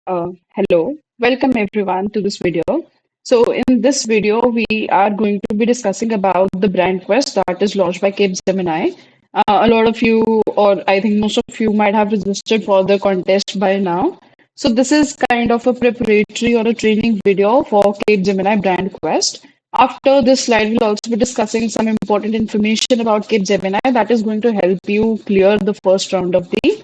Hello, welcome everyone to this video. So in this video, we are going to be discussing about the brand quest that is launched by Capgemini. A lot of you, or I think most of you might have registered for the contest by now. So this is kind of a preparatory or a training video for Capgemini brand quest. After this slide, we'll also be discussing some important information about Capgemini that is going to help you clear the first round of the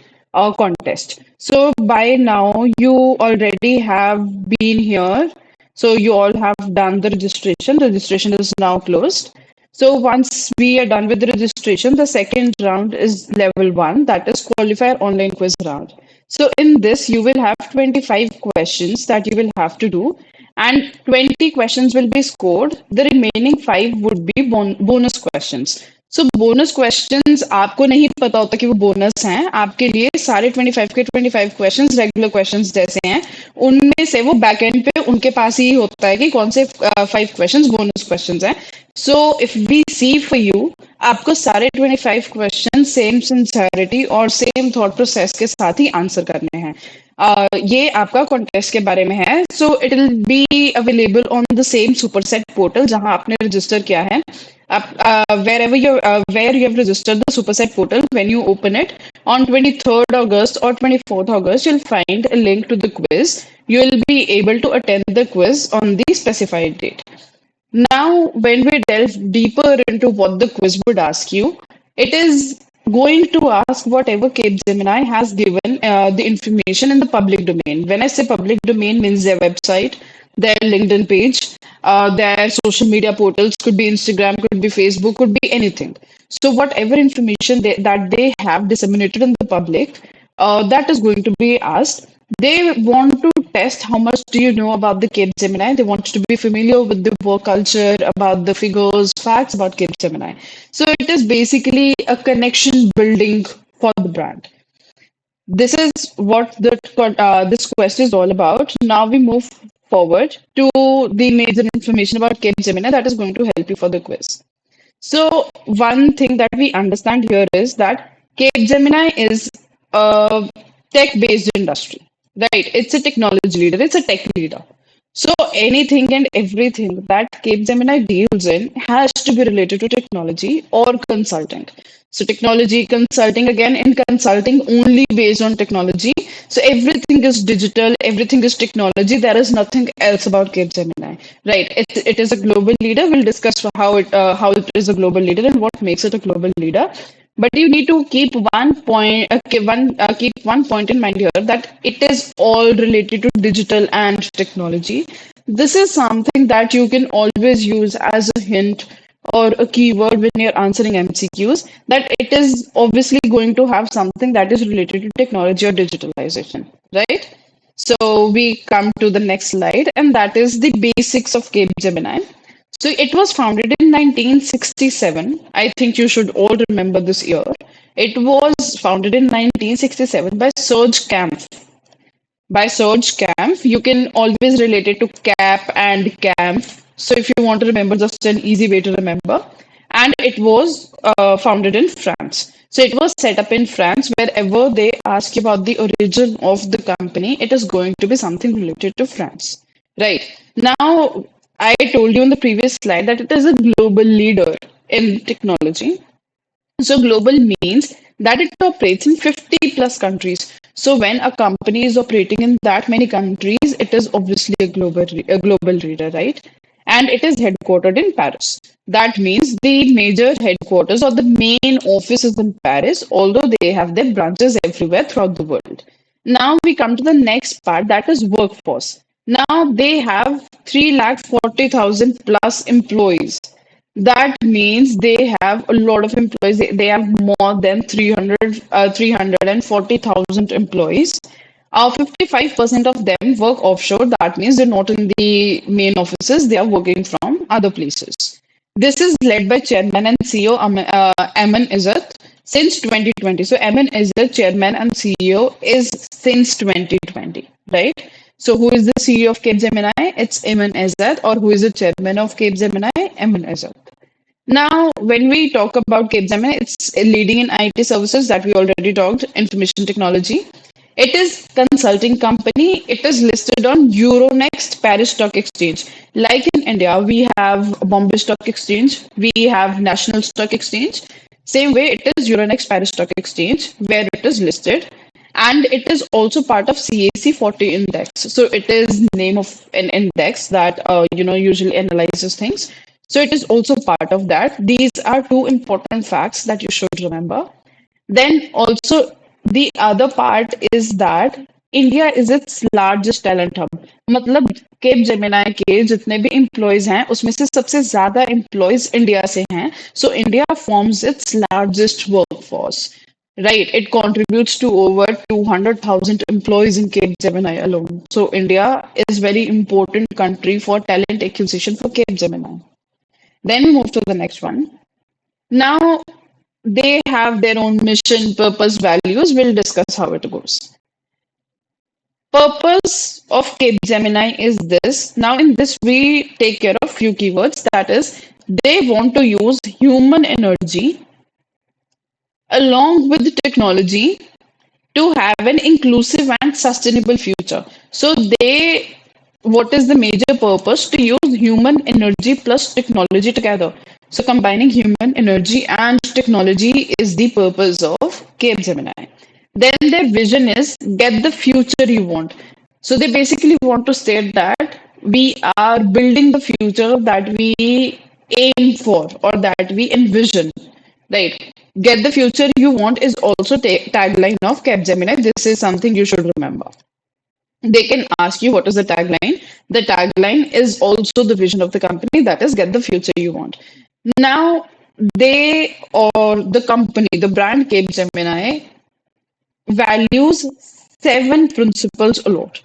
contest. So by now, you already have been here. So you all have done the registration. The registration is now closed. So once we are done with the registration, the second round is level one, that is qualifier online quiz round. So in this, you will have 25 questions that you will have to do, and 20 questions will be scored. The remaining five would be bonus questions. So bonus questions आपको नहीं पता होता कि वो bonus हैं आपके लिए सारे 25 के 25 क्वेश्चंस रेगुलर क्वेश्चंस जैसे हैं उनमें से वो बैक एंड पे उनके पास ही होता है कि कौन से 5 क्वेश्चंस बोनस क्वेश्चंस हैं so if we see for you आपको सारे 25 क्वेश्चन सेम सिंसियरिटी और सेम थॉट प्रोसेस के साथ ही आंसर करने हैं ये आपका कॉन्टेस्ट के बारे में है so it will be available on the same superset portal जहां आपने रजिस्टर किया है wherever where you have registered the superset portal when you open it on 23rd August or 24th August you'll find a link to the quiz you will be able to attend the quiz on the specified date. Now, when we delve deeper into what the quiz would ask you, it is going to ask whatever Capgemini has given the information in the public domain. When I say public domain, means their website, their LinkedIn page, their social media portals, could be Instagram, could be Facebook, could be anything. So whatever information that they have disseminated in the public, that is going to be asked. They want to test how much do you know about the Capgemini. They want to be familiar with the work culture, about the figures, facts about Capgemini. So it is basically a connection building for the brand. This is what this quest is all about. Now we move forward to the major information about Capgemini that is going to help you for the quiz. So one thing that we understand here is that Capgemini is a tech-based industry, right? It's a technology leader, it's a tech leader. So anything and everything that Capgemini deals in has to be related to technology or consulting. So technology, consulting, again in consulting only based on technology. So everything is digital, everything is technology. There is nothing else about Capgemini, right? It is a global leader. We'll discuss how it is a global leader and what makes it a global leader. But you need to keep keep one point in mind here that it is all related to digital and technology. This is something that you can always use as a hint or a keyword when you're answering MCQs, that it is obviously going to have something that is related to technology or digitalization, right? So we come to the next slide, and that is the basics of Capgemini. So it was founded in 1967. I think you should all remember this year. It was founded in 1967 by Serge Kampf. By Serge Kampf, you can always relate it to Cap and Kampf. So if you want to remember, just an easy way to remember. And it was founded in France. So it was set up in France. Wherever they ask you about the origin of the company, it is going to be something related to France. Right. Now, I told you in the previous slide that it is a global leader in technology. So global means that it operates in 50 plus countries. So when a company is operating in that many countries, it is obviously a global leader, right? And it is headquartered in Paris. That means the major headquarters or the main office is in Paris, although they have their branches everywhere throughout the world. Now we come to the next part, that is workforce. Now they have 3,40,000 plus employees. That means they have a lot of employees. They have more than 340,000 employees. 55% of them work offshore. That means they're not in the main offices. They are working from other places. This is led by Chairman and CEO Aman Izzat since 2020. So Aman Izzat, Chairman and CEO, is since 2020, right? So who is the CEO of Capgemini? It's Aman Izzat, or who is the Chairman of Capgemini? Aman Izzat. Now, when we talk about Capgemini, it's leading in IT services that we already talked, information technology. It is consulting company. It is listed on Euronext Paris Stock Exchange. Like in India, we have Bombay Stock Exchange, we have National Stock Exchange. Same way, it is Euronext Paris Stock Exchange where it is listed, and it is also part of CAC 40 index. So it is name of an index that usually analyzes things. So it is also part of that. These are two important facts that you should remember. Then also the other part is that India is its largest talent hub. मतलब cap Gemini के जितने भी employees हैं उसमें से सबसे ज्यादा employees India से हैं. So India forms its largest workforce. Right, it contributes to over 200,000 employees in Capgemini alone. So India is very important country for talent acquisition for Capgemini. Then we move to the next one. Now they have their own mission, purpose, values. We'll discuss how it goes. Purpose of Capgemini is this. Now, in this, we take care of few keywords. That is, they want to use human energy along with technology to have an inclusive and sustainable future. So what is the major purpose? To use human energy plus technology together. So combining human energy and technology is the purpose of Capgemini. Then their vision is get the future you want. So they basically want to state that we are building the future that we aim for or that we envision. Right. Get the future you want is also tagline of Capgemini. This is something you should remember. They can ask you what is the tagline. The tagline is also the vision of the company, that is get the future you want. Now, they or the company, the brand Capgemini values seven principles a lot.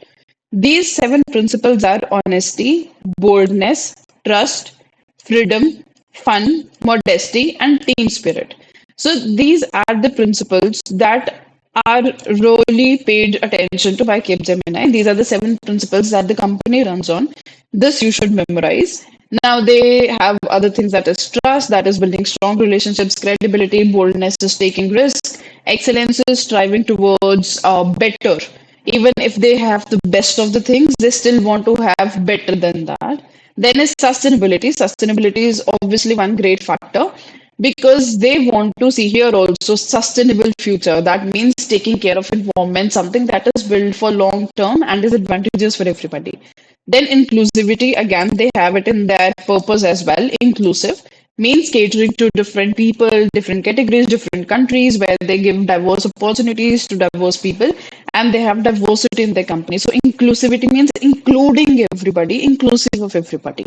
These seven principles are honesty, boldness, trust, freedom, fun, modesty, and team spirit. So these are the principles that are really paid attention to by Capgemini. These are the seven principles that the company runs on. This you should memorize. Now they have other things, that is trust, that is building strong relationships, credibility, boldness is taking risks, excellence is striving towards better. Even if they have the best of the things, they still want to have better than that. Then is sustainability. Sustainability is obviously one great factor because they want to see here also sustainable future. That means taking care of environment, something that is built for long term and is advantageous for everybody. Then inclusivity, again, they have it in their purpose as well. Inclusive means catering to different people, different categories, different countries, where they give diverse opportunities to diverse people and they have diversity in their company. So inclusivity means including everybody, inclusive of everybody,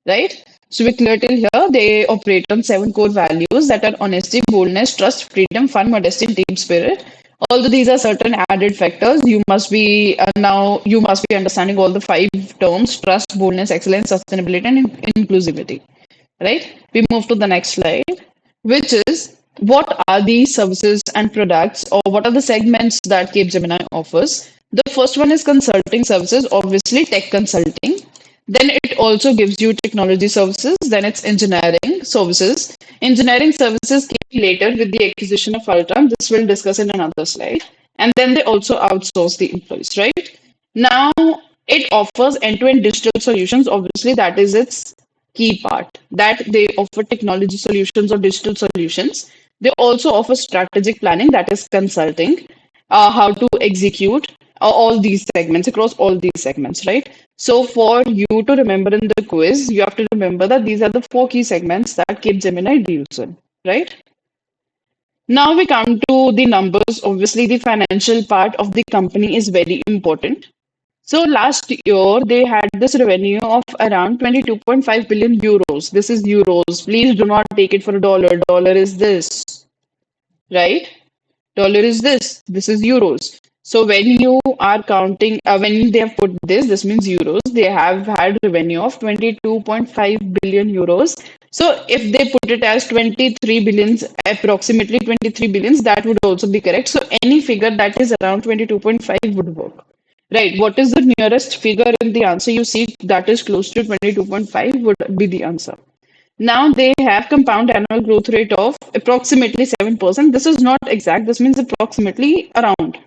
right? So we clear till here. They operate on seven core values that are honesty, boldness, trust, freedom, fun, modesty, and team spirit. Although these are certain added factors, you must be understanding all the five terms: trust, boldness, excellence, sustainability, and inclusivity. Right? We move to the next slide, which is what are these services and products, or what are the segments that Capgemini offers? The first one is consulting services, obviously tech consulting. Then it also gives you technology services. Then it's engineering services. Engineering services came later with the acquisition of Altran. This we'll discuss in another slide. And then they also outsource the employees, right? Now it offers end-to-end digital solutions. Obviously, that is its key part. That they offer technology solutions or digital solutions. They also offer strategic planning, that is consulting, how to execute all these segments across all these segments, right? So for you to remember in the quiz, you have to remember that these are the four key segments that Capgemini deals in, right? Now we come to the numbers. Obviously, the financial part of the company is very important. So last year they had this revenue of around 22.5 billion euros. This is euros. Please do not take it for a dollar. Dollar is this, right? Dollar is this. This is euros. So when you are counting, when they have put this means euros. They have had revenue of 22.5 billion euros. So if they put it as 23 billions, approximately 23 billions, that would also be correct. So any figure that is around 22.5 would work. Right. What is the nearest figure in the answer you see that is close to 22.5 would be the answer. Now they have compound annual growth rate of approximately 7%. This is not exact. This means approximately around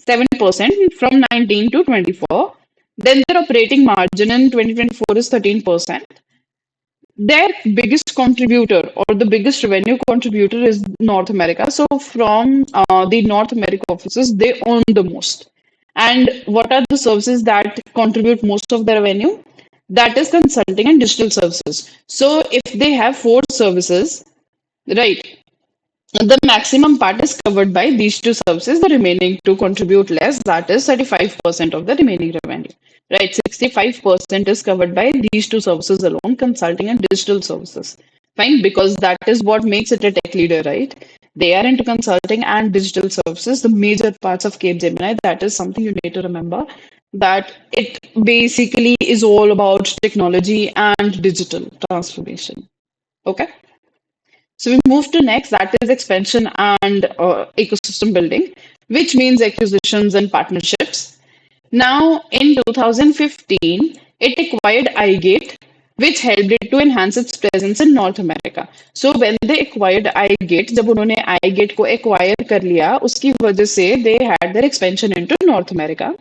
7% from 19 to 24. Then their operating margin in 2024 is 13%. Their biggest contributor or the biggest revenue contributor is North America. So from the North America offices, they own the most. And what are the services that contribute most of the revenue? That is consulting and digital services. So if they have four services, right, the maximum part is covered by these two services, the remaining to contribute less, that is 35% of the remaining revenue. Right, 65% is covered by these two services alone, consulting and digital services. Fine, because that is what makes it a tech leader, right? They are into consulting and digital services, the major parts of Capgemini. That is something you need to remember, that it basically is all about technology and digital transformation. Okay. So we move to next, that is expansion and ecosystem building, which means acquisitions and partnerships. Now, in 2015, it acquired iGATE, which helped it to enhance its presence in North America. So when they acquired iGATE, जब उन्होंने iGATE को acquire कर लिया, उसकी वजह से they had their expansion into North America.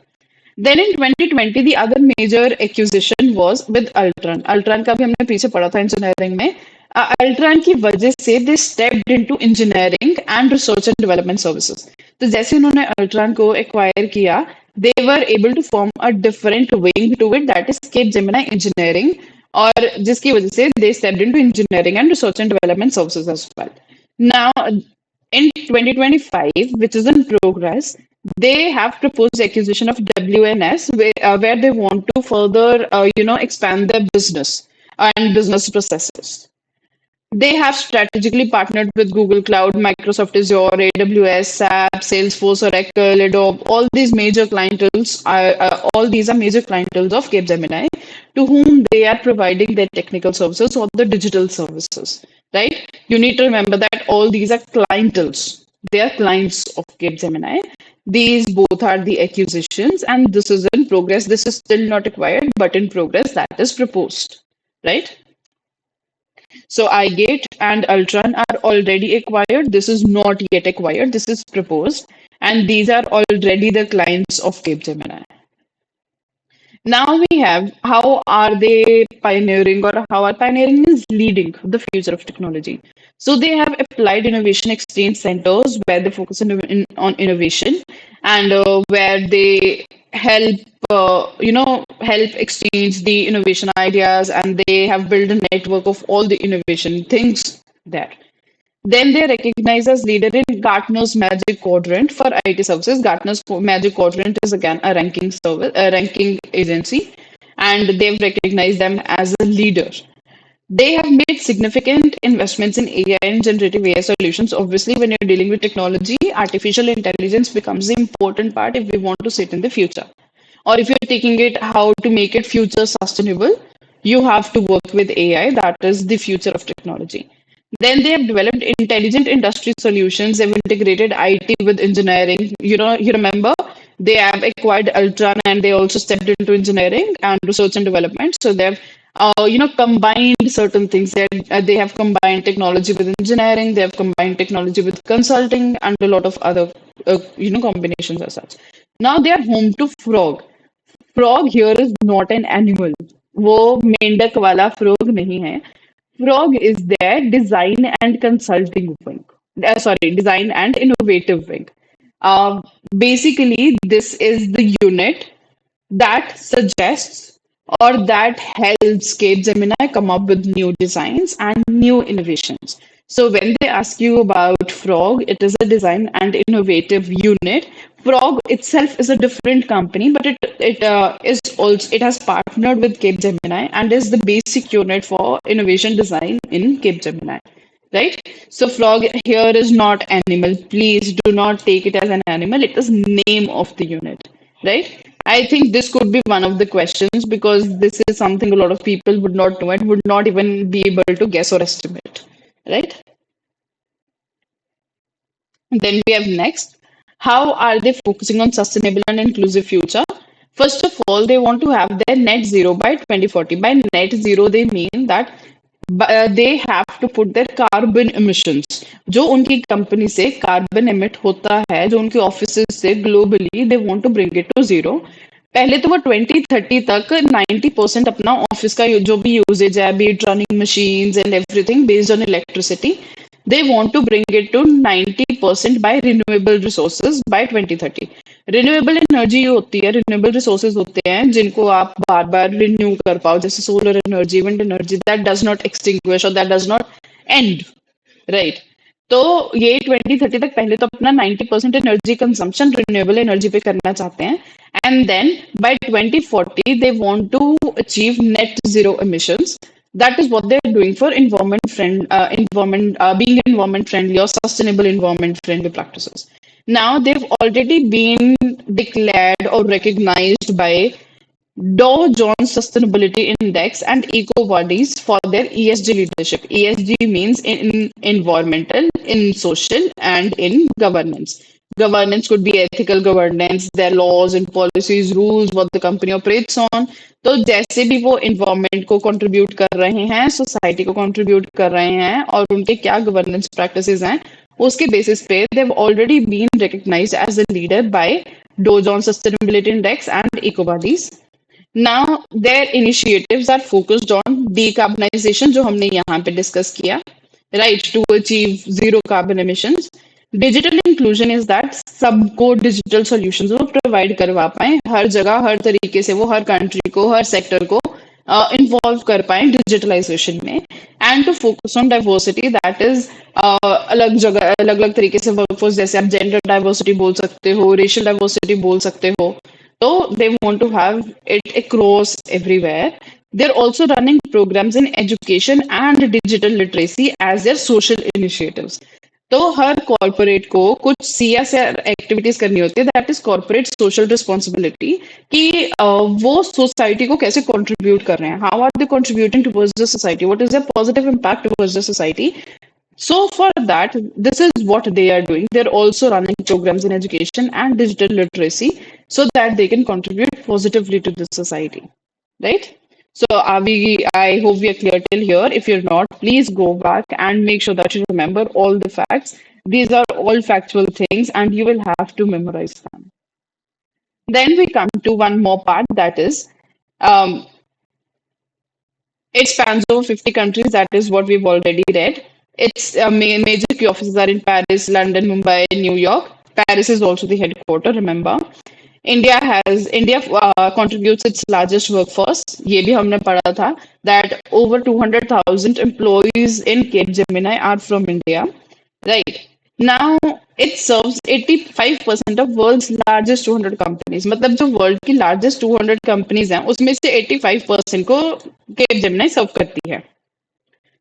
Then in 2020, the other major acquisition was with Altran. Altran का भी हमने पीछे पढ़ा था engineering में. Altran की वजह से they stepped into engineering and research and development services. तो जैसे उन्होंने Altran को acquire किया, they were able to form a different wing to it, that is Capgemini Engineering, और जिसकी वजह से they stepped into engineering and research and development services as well. Now, in 2025, which is in progress, they have proposed acquisition of WNS, where they want to further, expand their business and business processes. They have strategically partnered with Google Cloud, Microsoft Azure, AWS, SAP, Salesforce, Oracle, Adobe. All these major clientels are all these are major clientels of Capgemini, to whom they are providing their technical services or the digital services. Right? You need to remember that all these are clientels. They are clients of Capgemini. These both are the acquisitions, and this is in progress. This is still not acquired, but in progress that is proposed. Right? So iGate and Altran are already acquired. This is not yet acquired. This is proposed. And these are already the clients of Capgemini. Now we have, how are they pioneering, or how are pioneering is leading the future of technology. So they have applied innovation exchange centers where they focus on innovation, and where they help help exchange the innovation ideas, and they have built a network of all the innovation things there. Then they are recognized as leader in Gartner's Magic Quadrant for IT services. Gartner's Magic Quadrant is again a ranking agency, and they've recognized them as a leader. They have made significant investments in AI and generative AI solutions. Obviously, when you're dealing with technology, artificial intelligence becomes the important part if we want to sit in the future. Or if you're taking it how to make it future sustainable, you have to work with AI. That is the future of technology. Then they have developed intelligent industry solutions. They've integrated IT with engineering. You remember they have acquired Altran, and they also stepped into engineering and research and development. So they've combined certain things. They have combined technology with engineering. They have combined technology with consulting and a lot of other combinations as such. Now they are home to Frog. Frog here is not an animal. वो मेंढक वाला frog नहीं है. Frog is their design and consulting wing. Design and innovative wing. Basically, this is the unit that suggests or that helps Capgemini come up with new designs and new innovations. So when they ask you about Frog, it is a design and innovative unit. Frog itself is a different company, but it has partnered with Capgemini and is the basic unit for innovation design in Capgemini. Right? So frog here is not animal. Please do not take it as an animal. It is name of the unit. Right? I think this could be one of the questions, because this is something a lot of people would not know and would not even be able to guess or estimate. Right? Then we have next. How are they focusing on sustainable and inclusive future? First of all, they want to have their net zero by 2040. By net zero, they mean that they have to put there carbon emissions, जो उनकी company से carbon emit होता है, जो उनके offices से globally, they want to bring it to zero. पहले तो वो 2030 तक 90% अपना ऑफिस का जो भी यूजेज है, B it running machines and everything based on electricity, they want to bring it to 90% by renewable resources by 2030। Renewable energy होती है, रिन्यूएबल रिसोर्सेज होते हैं जिनको आप बार बार रिन्यू कर पाओ, जैसे solar energy, wind energy, that does not extinguish और that does not end, right. तो ये 2030 तक पहले तो अपना 90% एनर्जी कंजम्पशन रिन्यूएबल एनर्जी पे करना चाहते हैं, and then by 2040 they want to achieve net zero emissions। That is what they're doing for being environment friendly or sustainable environment friendly practices. Now they've already been declared or recognized by Dow Jones Sustainability Index and EcoVadis for their ESG leadership. ESG means in environmental, in social, and in governance. Governance could be ethical governance, their laws and policies, rules, what the company operates on. तो जैसे भी वो environment को contribute कर रहे हैं, society को contribute कर रहे हैं, और उनके क्या governance practices हैं, उसके basis पे they've already been recognized as a leader by Dow Jones Sustainability Index and EcoVadis। Now, their initiatives are focused on decarbonization, जो हमने यहाँ पे डिस्कस किया, right, to achieve zero carbon emissions। Digital inclusion is that सबको digital solutions वो provide करवा पाए, हर जगह हर तरीके से वो हर कंट्री को, हर सेक्टर को इन्वॉल्व कर पाए डिजिटलाइजेशन में। And to focus on diversity, that is अलग जगह अलग अलग तरीके से वर्कफोर्स, जैसे आप जेंडर डाइवर्सिटी बोल सकते हो, रेशियल डाइवर्सिटी बोल सकते हो। So they want to have it across everywhere. They're also running programs in education and digital literacy as their social initiatives। तो हर कॉर्पोरेट को कुछ CSR एक्टिविटीज करनी होती है, that is corporate social responsibility, कि वो सोसाइटी को कैसे कंट्रीब्यूट कर रहे हैं, how are they contributing towards the society, what is the positive impact towards the society. So for that, this is what they are doing. They're also running programs in education and digital literacy so that they can contribute positively to the society, right? So I hope we are clear till here. If you're not, please go back and make sure that you remember all the facts. These are all factual things and you will have to memorize them. Then we come to one more part, that is, um, it spans over 50 countries. That is what we've already read. Its major key offices are in Paris, London, Mumbai, New York. Paris is also the headquarter, remember. India contributes its largest workforce. ये भी हमने पढ़ा था that over 200,000 employees in Capgemini are from India, right? Now it serves 85% of world's largest 200 companies। मतलब जो world की largest 200 companies हैं उसमें से 85% को Capgemini सर्व करती है।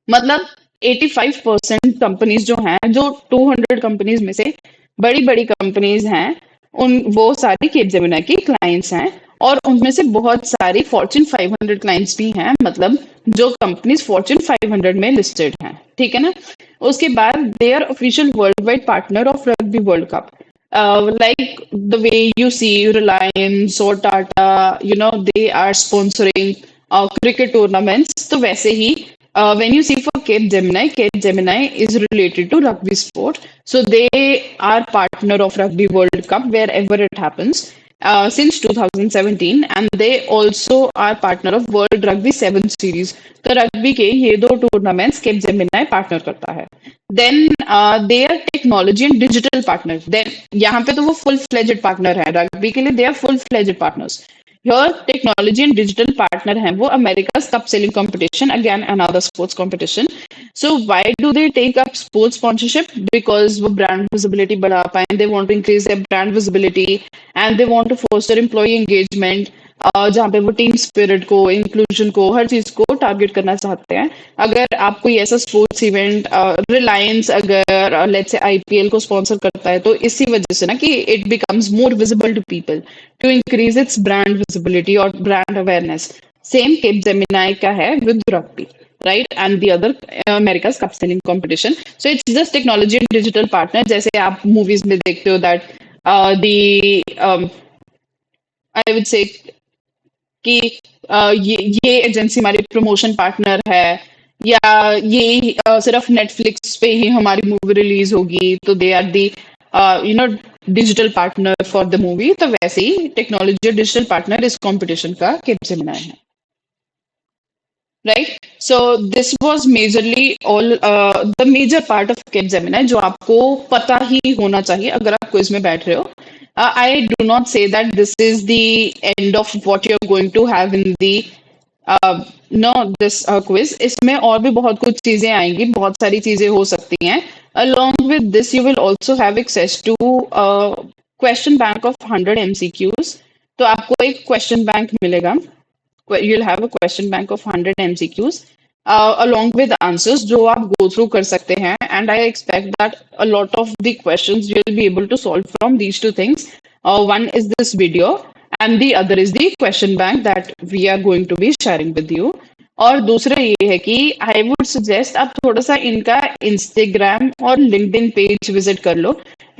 मतलब 85% कंपनीज जो हैं, जो 200 कंपनीज में से बड़ी बड़ी कंपनीज हैं, उन वो सारी Capgemini की क्लाइंट्स हैं, और उनमें से बहुत सारी फॉर्च्यून 500 क्लाइंट्स भी हैं, मतलब जो कंपनीज फॉर्च्यून 500 में लिस्टेड हैं, ठीक है ना। उसके बाद they are official world wide partner of rugby world cup. Like the way you see Reliance or Tata, they are sponsoring cricket tournaments. तो वैसे ही when you see for Capgemini is related to rugby sport. So they are partner of Rugby World Cup wherever it happens since 2017, and they also are partner of World Rugby 7 Series। तो rugby के ये दो tournaments Capgemini partner करता है। Then they are technology and digital partner. Then यहाँ पे तो वो फुल फ्लेजेड पार्टनर है रग्बी के लिए, they are full fledged partners. Here, technology and digital partner हैं वो America's Cup selling competition, again another sports competition। So why do they take up sports sponsorship? Because वो brand visibility बढ़ा पाएं, they want to increase their brand visibility and they want to foster employee engagement, जहाँ पे वो team spirit को, inclusion को, हर चीज को टारगेट करना चाहते हैं। अगर आप कोई ऐसा स्पोर्ट्स इवेंट, रिलायंस अगर लेट्स से IPL को स्पॉन्सर करता है, तो इसी वजह से ना कि it becomes more visible to people to increase its brand visibility और ब्रांड अवेयरनेस। सेम Capgemini का है with rugby, right? And the other America's Cup selling competition. So it's just technology and digital partner, जैसे आप movies में देखते हो that I would say कि ये एजेंसी हमारी प्रमोशन पार्टनर है, या ये सिर्फ नेटफ्लिक्स पे ही हमारी मूवी रिलीज होगी तो they are the you know digital partner for the movie, तो वैसे ही टेक्नोलॉजी और डिजिटल पार्टनर इस कंपटीशन का कैप्जेमिनी है, राइट? So this was majorly all the major part of Capgemini जो आपको पता ही होना चाहिए अगर आप क्विज में बैठ रहे हो. I do not say that this is the end of what you are going to have in the no this quiz. इसमें और भी बहुत कुछ चीजें आएंगी, बहुत सारी चीजें हो सकती हैं. Along with this, you will also have access to question bank of 100 MCQs. तो आपको एक क्वेश्चन बैंक मिलेगा. You'll have a question bank of 100 MCQs along with answers जो आप go through कर सकते हैं. And I expect that a lot of the questions you'll be able to solve from these two things. One is this video and the other is the question bank that we are going to be sharing with you. और दूसरा ये है कि I would suggest आप थोड़ा सा इनका Instagram और लिंक्डइन पेज विजिट कर लो,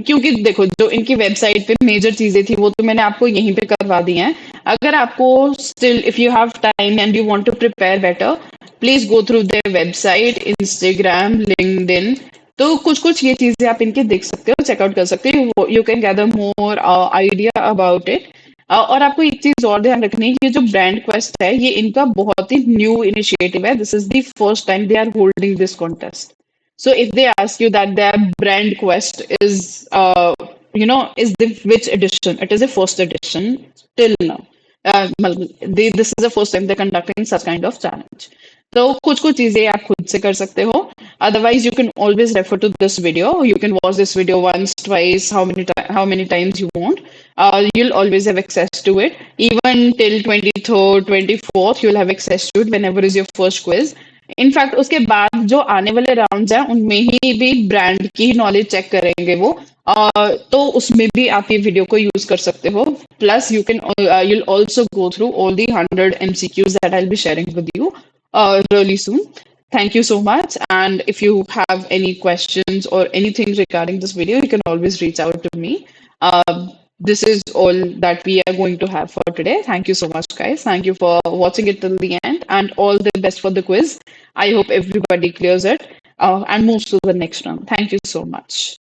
क्योंकि देखो जो इनकी वेबसाइट पे मेजर चीजें थी वो तो मैंने आपको यहीं पे करवा दी हैं. अगर आपको still if you have time and you want to prepare better, please go through their website, Instagram, LinkedIn. तो कुछ कुछ ये चीजें आप इनके देख सकते हो, चेकआउट कर सकते हो. You can gather more idea about it. और आपको एक चीज और ध्यान रखनी है, ये जो ब्रांड क्वेस्ट है ये इनका बहुत ही न्यू इनिशिएटिव है. This is the first time they are holding this contest. So if they ask you that their brand quest is, is the which edition? It is a first edition till now. This is the first time they're conducting such kind of challenge. तो कुछ कुछ चीजें आप खुद से कर सकते हो. Otherwise, you can always refer to this video. You can watch this video once, twice, how many times you want. You'll always have access to it. Even till 23rd, 24th, you'll have access to it whenever is your first quiz. In fact उसके बाद जो आने वाले rounds हैं उनमें ही भी brand की knowledge check करेंगे वो. तो उसमें भी आप ये वीडियो को यूज कर सकते हो. Plus you'll also go through all the 100 MCQs that I'll be sharing with you really soon. Thank you so much. And if you have any questions or anything regarding this video, you can always reach out to me. This is all that we are going to have for today. Thank you so much, guys. Thank you for watching it till the end, and all the best for the quiz. I hope everybody clears it and moves to the next round. Thank you so much.